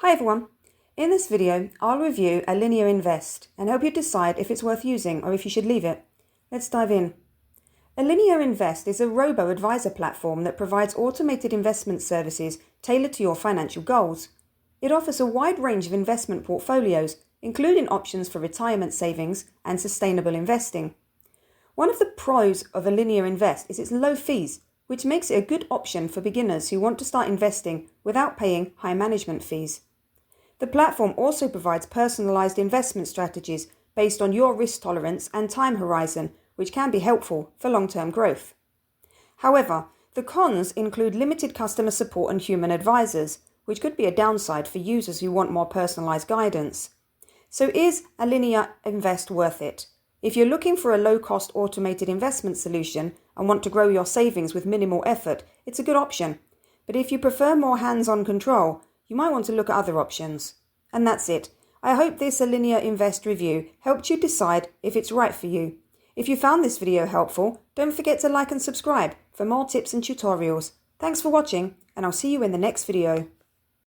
Hi everyone. In this video, I'll review Alinea Invest and help you decide if it's worth using or if you should leave it. Let's dive in. Alinea Invest is a robo-advisor platform that provides automated investment services tailored to your financial goals. It offers a wide range of investment portfolios, including options for retirement savings and sustainable investing. One of the pros of Alinea Invest is its low fees, which makes it a good option for beginners who want to start investing without paying high management fees. The platform also provides personalized investment strategies based on your risk tolerance and time horizon, which can be helpful for long-term growth. However, the cons include limited customer support and human advisors, which could be a downside for users who want more personalized guidance. So is Alinea Invest worth it? If you're looking for a low-cost automated investment solution and want to grow your savings with minimal effort, it's a good option. But if you prefer more hands-on control, you might want to look at other options. And that's it. I hope this Alinea Invest review helped you decide if it's right for you. If you found this video helpful, don't forget to like and subscribe for more tips and tutorials. Thanks for watching, and I'll see you in the next video.